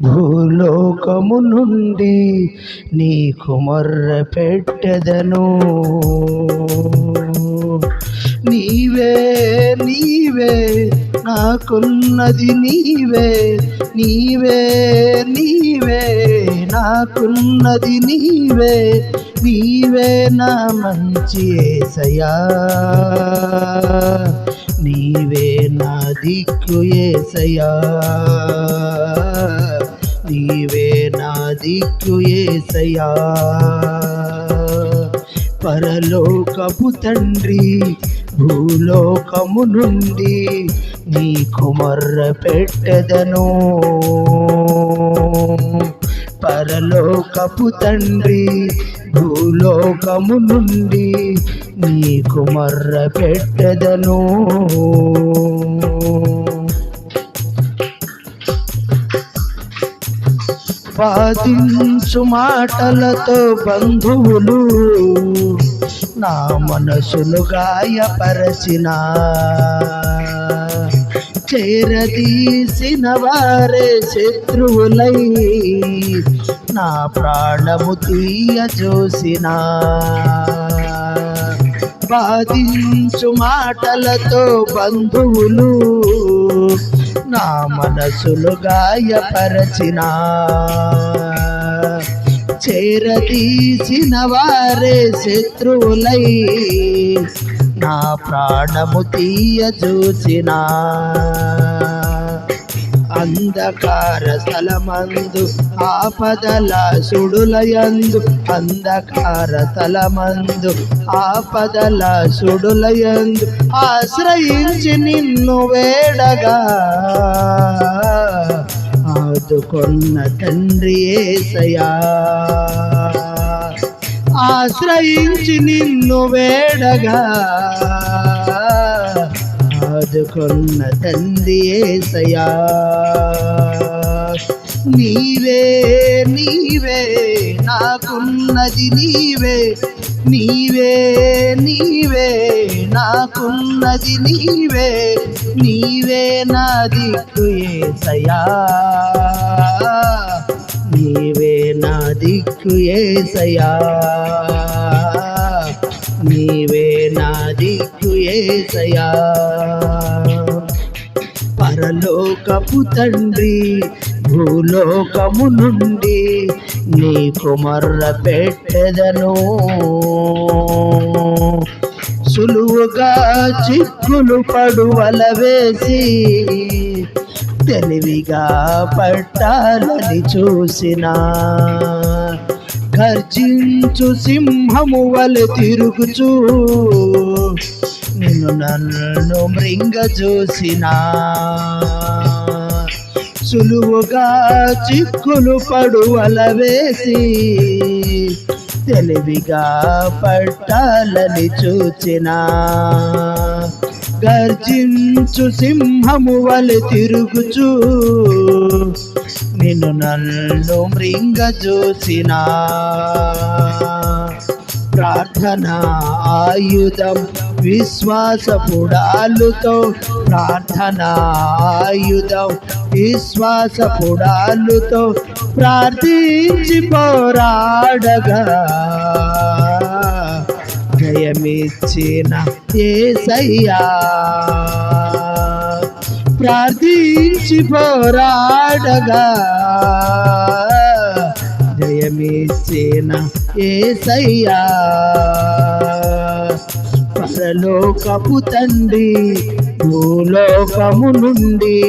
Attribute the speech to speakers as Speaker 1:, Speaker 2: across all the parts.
Speaker 1: భూలోకము నుండి నీకు మొర్ర పెట్టెదను. నీవే నీవే నాకున్నది, నీవే నీవే నీవే నాకున్నది, నీవే నీవే నా మంచి యేసయ్యా, నీవే నా దిక్కు యేసయ్యా, నీవే నా దిక్కు యేసయ్యా. పరలోకపు తండ్రి భూలోకము నుండి నీకు మొర్ర పెట్టెదను. పరలోకపు తండ్రి భూలోకము నుండి నీకు మొర్ర పెట్టెదను. వాదించు మాటలతో బంధువులు నా మనసును గాయపరచిన, చేరదీసిన వారే శత్రువులై నా ప్రాణము తీయజూసిన. వాదించు మాటలతో బంధువులు నా మనసులు గాయపరచిన, చేరదీసిన వారే శత్రువులై నా ప్రాణము తీయజూసిన. అంధకార స్థలమందు ఆపదల సుడులయందు, అంధకార స్థలమందు ఆపదల సుడులయందు ఆశ్రయించి నిన్ను వేడగా ఆదుకొన్న తండ్రి యేసయ్యా, ఆశ్రయించి నిన్ను వేడగా ఆదుకొన్న తండ్రి యేసయ్యా. నీవే నీవే నాకున్నది, నీవే నీవే నీవే నాకున్నది, నీవే నీవే నా దిక్కు యేసయ్యా, నీవే నా దిక్కు యేసయ్యా, నీవే నా దిక్కు యేసయ్యా. పరలోకపు తండ్రి భూలోకము నుండి నీకు మొర్ర పెట్టెదను. సులువుగా చిక్కులు పడువల వేసి తెలివిగా పట్టాలని చూసిన, గర్జించు సింహము వలె తిరుగుచూ నన్ను మృంగజూసిన. సులువుగా చిక్కులు పడువల వేసి తెలివిగా పట్టాలని చూచిన, గర్జించు సింహము వలె తిరుగుచూ నన్ను మృంగజూసిన. ప్రార్థన ఆయుధం విశ్వాసపుడాలుతో, ప్రార్థన ఆయుధం విశ్వాసపుడాలుతో ప్రార్థించి పోరాడగా జయమిచ్చిన యేసయ్యా, ప్రార్థించి పోరాడగా జయమిచ్చిన యేసయ్యా. పరలోకపు తండ్రి భూలోకము నుండి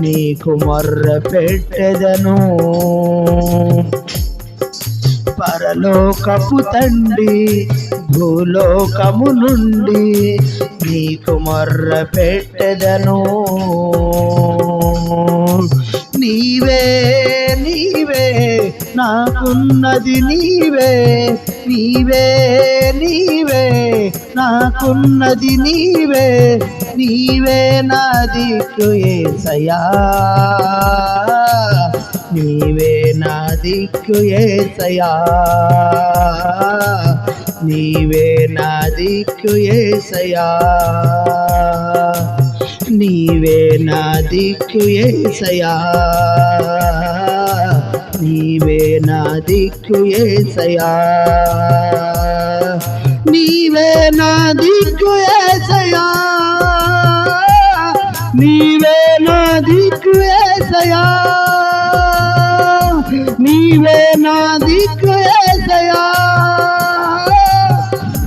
Speaker 1: నీకు మొర్ర పెట్టెదను. పరలోకపు తండ్రి భూలోకము నుండి నీకు మొర్ర పెట్టెదను. నీవే నీవే నాకున్నది, నీవే నీవే నీవే నాకున్నది, నీవే నీవే నా దిక్కు యేసయ్యా, నీవే నా దిక్కు యేసయ్యా, నీవే నా దిక్కు యేసయ్యా, నీవే నా దిక్కు యేసయ్యా. నీవే నా దిక్కు యేసయ్యా, నీవే నా దిక్కు యేసయ్యా, నీవే నా దిక్కు యేసయ్యా, నీవే నా దిక్కు యేసయ్యా,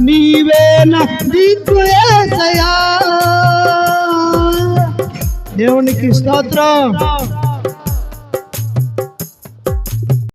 Speaker 1: నీవే నా దిక్కు యేసయ్యా. దేవునికి స్తోత్రం.